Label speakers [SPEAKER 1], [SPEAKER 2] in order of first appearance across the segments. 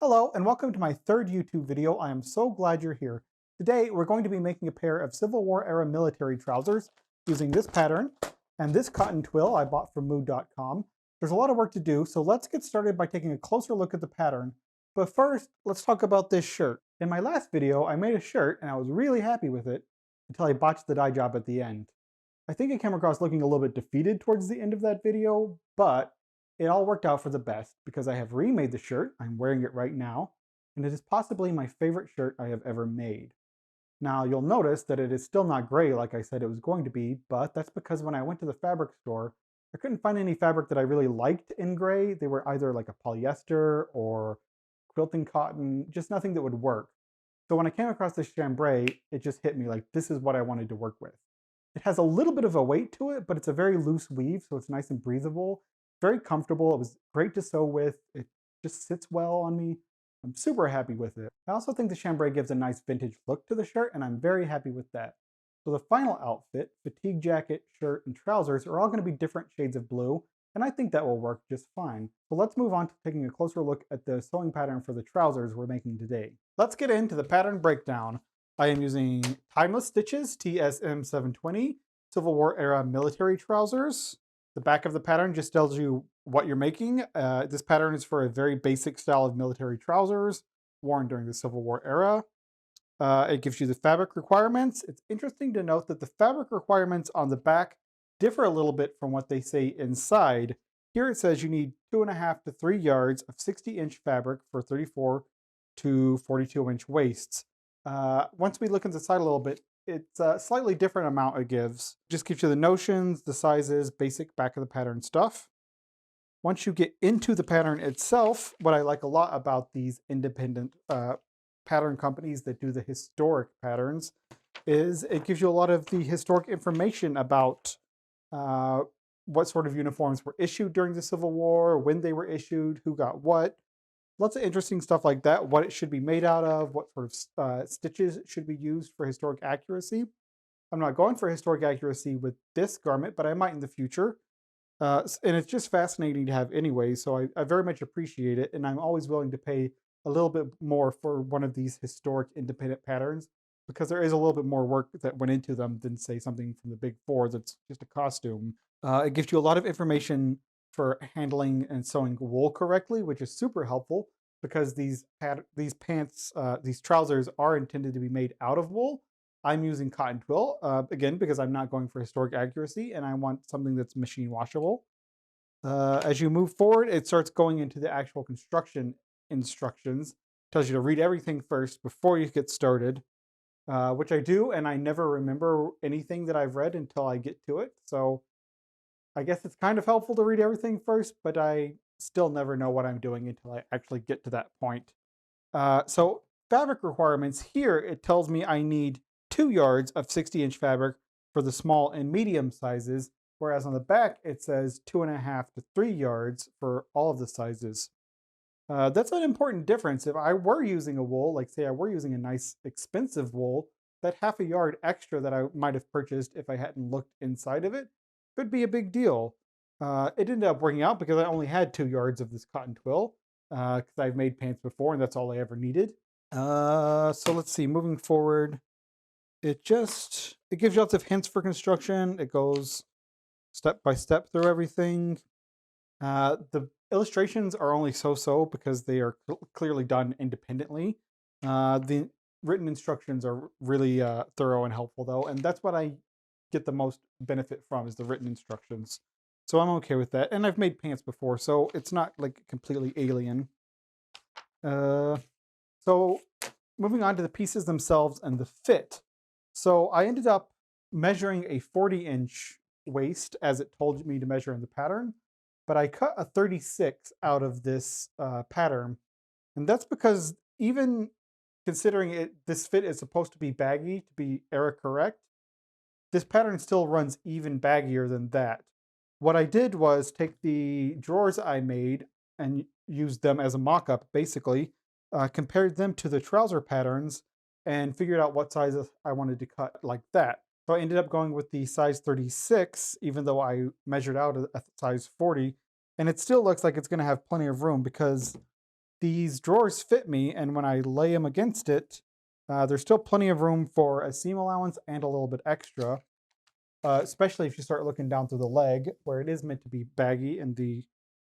[SPEAKER 1] Hello and welcome to my third YouTube video. I am so glad you're here. Today we're going to be making a pair of Civil War era military trousers using this pattern and this cotton twill I bought from mood.com. There's a lot of work to do, so let's get started by taking a closer look at the pattern. But first, let's talk about this shirt. In my last video, I made a shirt and I was really happy with it until I botched the dye job at the end. I think I came across looking a little bit defeated towards the end of that video, but it all worked out for the best because I have remade the shirt. I'm wearing it right now, and it is possibly my favorite shirt I have ever made. Now, you'll notice that it is still not gray like I said it was going to be, but that's because when I went to the fabric store, I couldn't find any fabric that I really liked in gray. They were either like a polyester or quilting cotton, just nothing that would work. So when I came across this chambray, it just hit me like this is what I wanted to work with. It has a little bit of a weight to it, but it's a very loose weave, so it's nice and breathable. Very comfortable. It was great to sew with. It just sits well on me. I'm super happy with it. I also think the chambray gives a nice vintage look to the shirt, and I'm very happy with that. So the final outfit, fatigue jacket, shirt, and trousers are all going to be different shades of blue, and I think that will work just fine. So let's move on to taking a closer look at the sewing pattern for the trousers we're making today. Let's get into the pattern breakdown. I am using Timeless Stitches TSM 720 Civil War era military trousers. The back of the pattern just tells you what you're making. This pattern is for a very basic style of military trousers worn during the Civil War era. It gives you the fabric requirements. It's interesting to note that the fabric requirements on the back differ a little bit from what they say inside. Here it says you need 2.5 to 3 yards of 60-inch fabric for 34 to 42-inch waists. Once we look inside a little bit, it's a slightly different amount it gives. Just gives you the notions, the sizes, basic back of the pattern stuff. Once you get into the pattern itself, what I like a lot about these independent pattern companies that do the historic patterns is it gives you a lot of the historic information about what sort of uniforms were issued during the Civil War, when they were issued, who got what. Lots of interesting stuff like that, what it should be made out of, what sort of stitches should be used for historic accuracy. I'm not going for historic accuracy with this garment, but I might in the future. And it's just fascinating to have anyway, so I very much appreciate it, and I'm always willing to pay a little bit more for one of these historic independent patterns because there is a little bit more work that went into them than, say, something from the Big Four that's just a costume. It gives you a lot of information for handling and sewing wool correctly, which is super helpful because these trousers are intended to be made out of wool. I'm using cotton twill, again, because I'm not going for historic accuracy and I want something that's machine washable. As you move forward, it starts going into the actual construction instructions. Tells you to read everything first before you get started, which I do, and I never remember anything that I've read until I get to it. So I guess it's kind of helpful to read everything first, but I still never know what I'm doing until I actually get to that point. So fabric requirements here, it tells me I need 2 yards of 60-inch fabric for the small and medium sizes, whereas on the back it says 2.5 to 3 yards for all of the sizes. That's an important difference. If I were using a wool, like say I were using a nice expensive wool, that half a yard extra that I might have purchased if I hadn't looked inside of it could be a big deal. It ended up working out because I only had 2 yards of this cotton twill because I've made pants before and that's all I ever needed. So let's see, moving forward, it gives you lots of hints for construction. It goes step by step through everything. The illustrations are only so-so because they are clearly done independently. The written instructions are really thorough and helpful though, and that's what I get the most benefit from is the written instructions. So I'm okay with that. And I've made pants before, so it's not like completely alien. So moving on to the pieces themselves and the fit. So I ended up measuring a 40-inch waist as it told me to measure in the pattern, but I cut a 36 out of this pattern. And that's because even considering this fit is supposed to be baggy to be era correct, this pattern still runs even baggier than that. What I did was take the drawers I made and used them as a mock-up, basically, compared them to the trouser patterns, and figured out what sizes I wanted to cut like that. So I ended up going with the size 36, even though I measured out a size 40, and it still looks like it's going to have plenty of room because these drawers fit me, and when I lay them against it, there's still plenty of room for a seam allowance and a little bit extra, especially if you start looking down through the leg, where it is meant to be baggy in the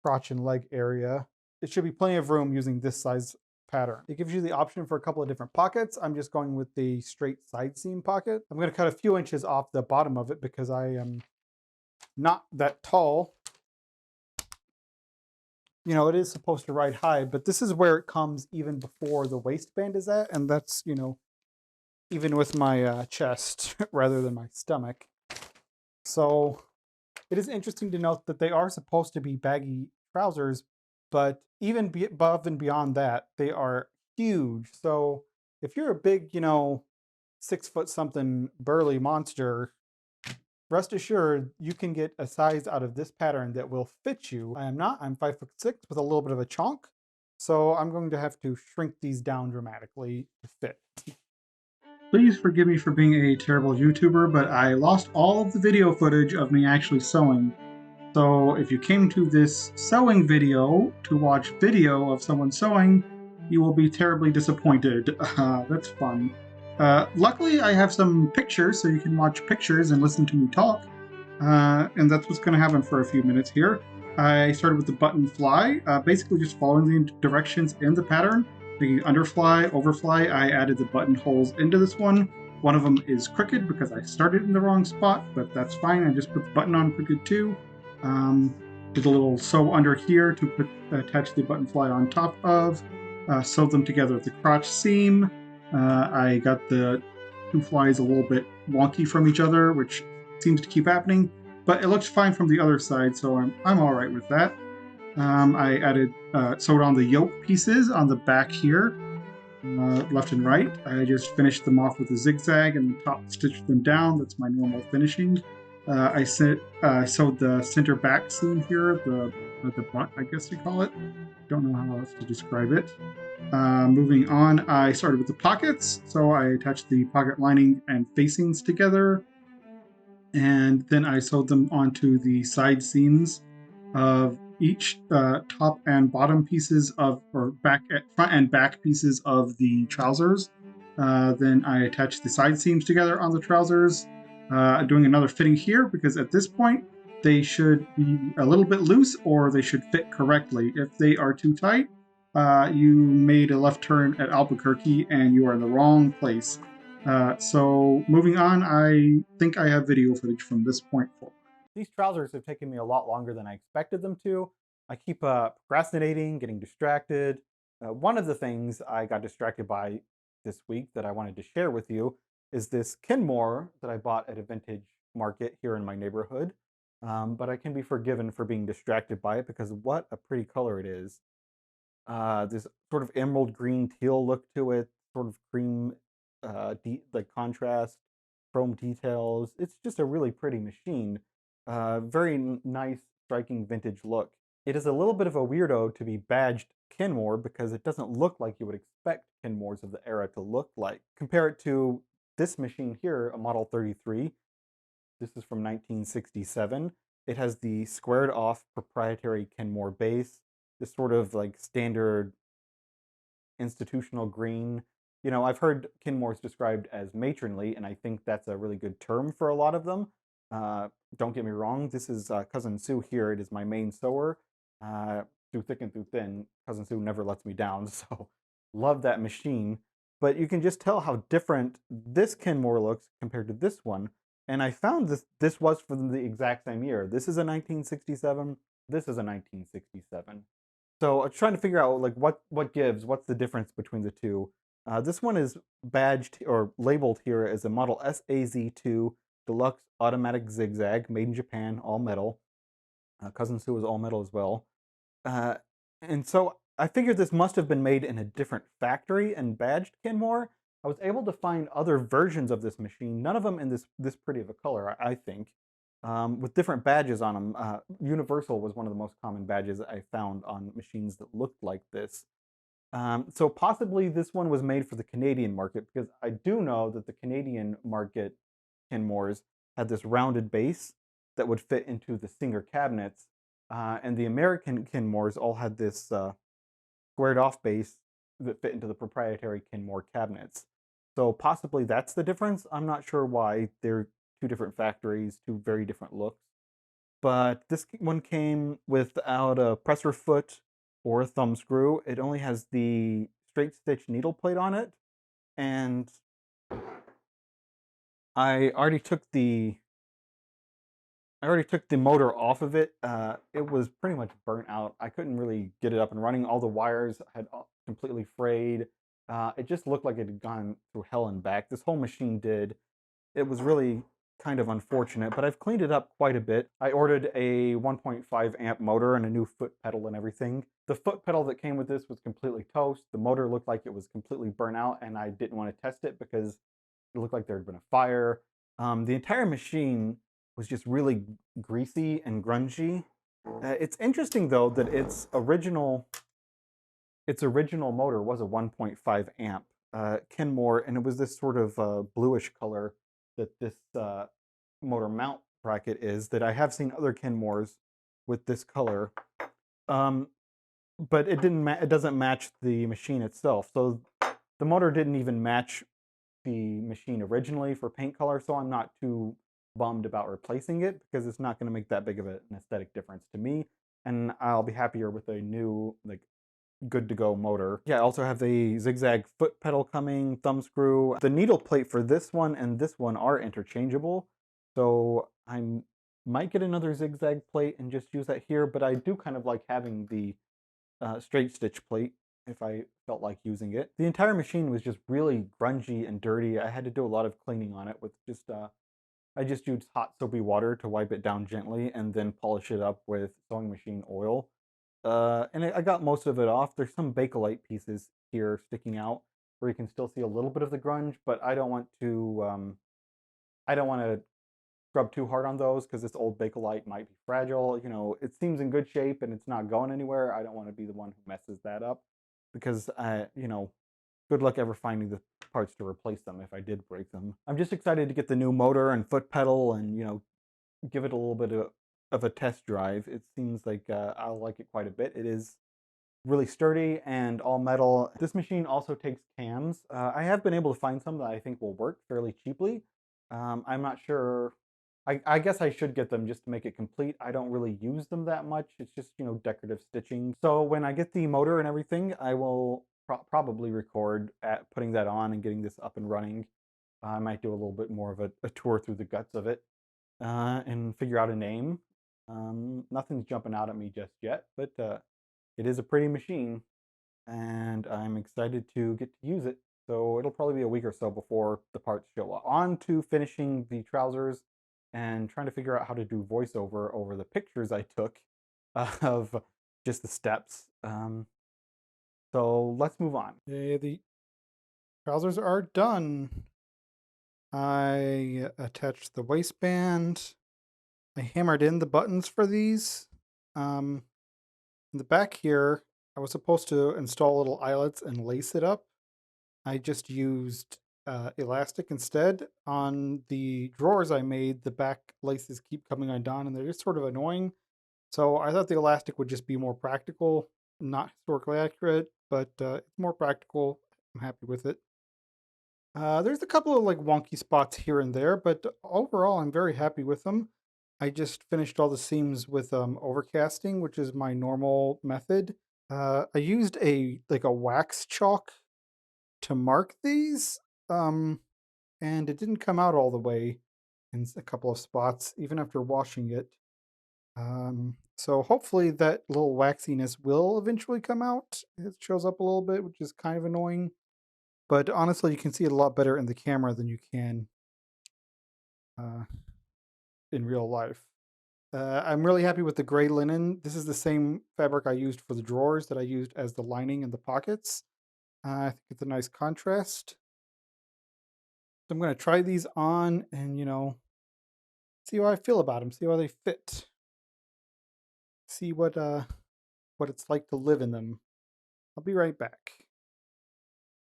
[SPEAKER 1] crotch and leg area. It should be plenty of room using this size pattern. It gives you the option for a couple of different pockets. I'm just going with the straight side seam pocket. I'm going to cut a few inches off the bottom of it because I am not that tall. You know, it is supposed to ride high, but this is where it comes even before the waistband is at, and that's, you know, even with my chest rather than my stomach. So it is interesting to note that they are supposed to be baggy trousers, but even above and beyond that, they are huge. So if you're a big, you know, 6 foot something burly monster, rest assured you can get a size out of this pattern that will fit you. I am not, I'm 5'6" with a little bit of a chonk. So I'm going to have to shrink these down dramatically to fit. Please forgive me for being a terrible YouTuber, but I lost all of the video footage of me actually sewing. So if you came to this sewing video to watch video of someone sewing, you will be terribly disappointed. That's fun. Luckily, I have some pictures, so you can watch pictures and listen to me talk. And that's what's going to happen for a few minutes here. I started with the button fly, basically just following the directions in the pattern. The underfly, overfly, I added the buttonholes into this one. One of them is crooked because I started in the wrong spot, but that's fine. I just put the button on crooked too. Did a little sew under here to attach the button fly on top of. Sewed them together at the crotch seam. I got the two flies a little bit wonky from each other, which seems to keep happening, but it looks fine from the other side, so I'm all right with that. I added sewed on the yoke pieces on the back here, left and right. I just finished them off with a zigzag and top stitched them down. That's my normal finishing. I sewed the center back seam here, the butt, I guess you call it. Don't know how else to describe it. Moving on, I started with the pockets, so I attached the pocket lining and facings together, and then I sewed them onto the side seams of each top and bottom pieces of, or front and back pieces of the trousers. Then I attached the side seams together on the trousers, doing another fitting here because at this point they should be a little bit loose or they should fit correctly. If they are too tight, you made a left turn at Albuquerque and you are in the wrong place. So moving on, I think I have video footage from this point forward. These trousers have taken me a lot longer than I expected them to. I keep procrastinating, getting distracted. One of the things I got distracted by this week that I wanted to share with you is this Kenmore that I bought at a vintage market here in my neighborhood. But I can be forgiven for being distracted by it because what a pretty color it is. This sort of emerald green teal look to it, sort of cream like contrast, chrome details. It's just a really pretty machine. Very nice, striking vintage look. It is a little bit of a weirdo to be badged Kenmore because it doesn't look like you would expect Kenmores of the era to look like. Compare it to this machine here, a Model 33. This is from 1967. It has the squared off proprietary Kenmore base, this sort of like standard institutional green. You know, I've heard Kenmores described as matronly, and I think that's a really good term for a lot of them. Don't get me wrong, this is Cousin Sue here. It is my main sewer. Through thick and through thin, Cousin Sue never lets me down, so love that machine. But you can just tell how different this Kenmore looks compared to this one. And I found this was from the exact same year. This is a 1967. This is a 1967. So I was trying to figure out like what gives, what's the difference between the two. This one is badged or labeled here as a Model SAZ2 Deluxe Automatic Zigzag, made in Japan, all metal. Cousin Sue is all metal as well. And so I figured this must have been made in a different factory and badged Kenmore. I was able to find other versions of this machine, none of them in this pretty of a color, I think, with different badges on them. Universal was one of the most common badges I found on machines that looked like this. So possibly this one was made for the Canadian market, because I do know that the Canadian market Kenmores had this rounded base that would fit into the Singer cabinets, and the American Kenmores all had this squared off base that fit into the proprietary Kenmore cabinets. So possibly that's the difference. I'm not sure why. They're two different factories, two very different looks. But this one came without a presser foot or a thumb screw. It only has the straight stitch needle plate on it. And I already took the motor off of it. It was pretty much burnt out. I couldn't really get it up and running. All the wires had completely frayed. It just looked like it had gone through hell and back. This whole machine did. It was really kind of unfortunate, but I've cleaned it up quite a bit. I ordered a 1.5 amp motor and a new foot pedal and everything. The foot pedal that came with this was completely toast. The motor looked like it was completely burnt out, and I didn't want to test it because it looked like there had been a fire. The entire machine was just really greasy and grungy. It's interesting though that its original motor was a 1.5 amp Kenmore, and it was this sort of bluish color that this motor mount bracket is. That I have seen other Kenmores with this color, but it doesn't match the machine itself. So the motor didn't even match the machine originally for paint color, so I'm not too bummed about replacing it because it's not going to make that big of an aesthetic difference to me, and I'll be happier with a new, like, good to go motor. Yeah, I also have the zigzag foot pedal coming, thumb screw. The needle plate for this one and this one are interchangeable, so I might get another zigzag plate and just use that here, but I do kind of like having the straight stitch plate if I felt like using it. The entire machine was just really grungy and dirty. I had to do a lot of cleaning on it with just I just used hot soapy water to wipe it down gently and then polish it up with sewing machine oil. And I got most of it off. There's some Bakelite pieces here sticking out where you can still see a little bit of the grunge, but I don't want to scrub too hard on those because this old Bakelite might be fragile. You know, it seems in good shape and it's not going anywhere. I don't want to be the one who messes that up because you know, good luck ever finding the parts to replace them if I did break them. I'm just excited to get the new motor and foot pedal and, you know, give it a little bit of a test drive. It seems like I'll like it quite a bit. It is really sturdy and all metal. This machine also takes cams. I have been able to find some that I think will work fairly cheaply. I'm not sure. I guess I should get them just to make it complete. I don't really use them that much. It's just, you know, decorative stitching. So when I get the motor and everything, I will probably record at putting that on and getting this up and running. I might do a little bit more of a tour through the guts of it and figure out a name. Nothing's jumping out at me just yet, but it is a pretty machine, and I'm excited to get to use it. So it'll probably be a week or so before the parts show up. On to finishing the trousers and trying to figure out how to do voiceover over the pictures I took of just the steps. So let's move on. The trousers are done. I attached the waistband. I hammered in the buttons for these. In the back here, I was supposed to install little eyelets and lace it up. I just used elastic instead. On the drawers I made, the back laces keep coming undone and they're just sort of annoying. So I thought the elastic would just be more practical, not historically accurate, but it's more practical. I'm happy with it. There's a couple of like wonky spots here and there, but overall I'm very happy with them. I just finished all the seams with overcasting, which is my normal method. I used a wax chalk to mark these, and it didn't come out all the way in a couple of spots, even after washing it. So hopefully that little waxiness will eventually come out. It shows up a little bit, which is kind of annoying. But honestly, you can see it a lot better in the camera than you can in real life. I'm really happy with the gray linen. This is the same fabric I used for the drawers that I used as the lining and the pockets. I think it's a nice contrast. So I'm going to try these on and, you know, see how I feel about them, see how they fit. See what it's like to live in them. I'll be right back.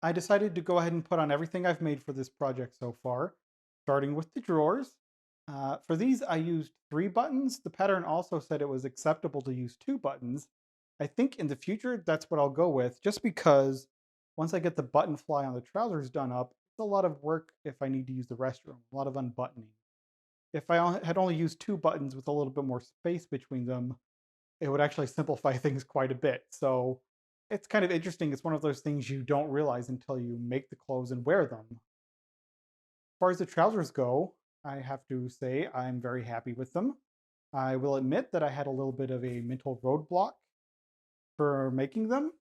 [SPEAKER 1] I decided to go ahead and put on everything I've made for this project so far, starting with the drawers. For these, I used 3 buttons. The pattern also said it was acceptable to use 2 buttons, I think in the future, that's what I'll go with, just because once I get the button fly on the trousers done up, it's a lot of work if I need to use the restroom, a lot of unbuttoning. If I had only used two buttons with a little bit more space between them, it would actually simplify things quite a bit. So it's kind of interesting. It's one of those things you don't realize until you make the clothes and wear them. As far as the trousers go, I have to say I'm very happy with them. I will admit that I had a little bit of a mental roadblock for making them,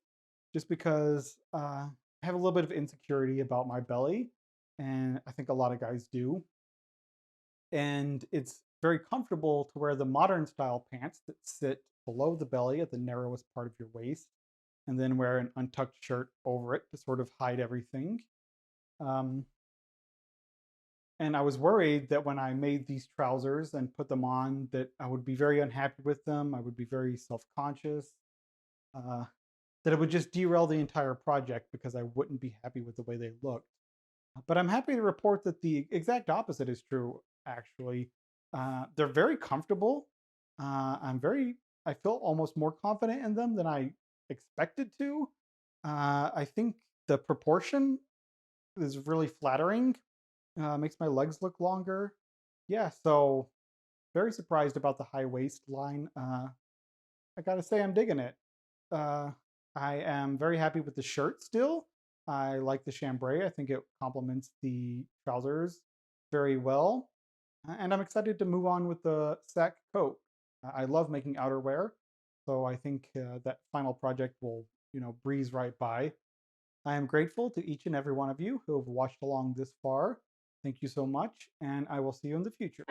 [SPEAKER 1] just because I have a little bit of insecurity about my belly, and I think a lot of guys do. And it's very comfortable to wear the modern style pants that sit below the belly at the narrowest part of your waist, and then wear an untucked shirt over it to sort of hide everything. Um, and I was worried that when I made these trousers and put them on, that I would be very unhappy with them. I would be very self-conscious. Uh, that it would just derail the entire project because I wouldn't be happy with the way they looked. But I'm happy to report that the exact opposite is true, actually. They're very comfortable. I feel almost more confident in them than I expected to. I think the proportion is really flattering, makes my legs look longer. Yeah, so very surprised about the high waistline. I gotta say, I'm digging it. Uh, I am very happy with the shirt still. I like the chambray. I think it complements the trousers very well. And I'm excited to move on with the sack coat. I love making outerwear, so I think that final project will, breeze right by. I am grateful to each and every one of you who have watched along this far. Thank you so much, and I will see you in the future.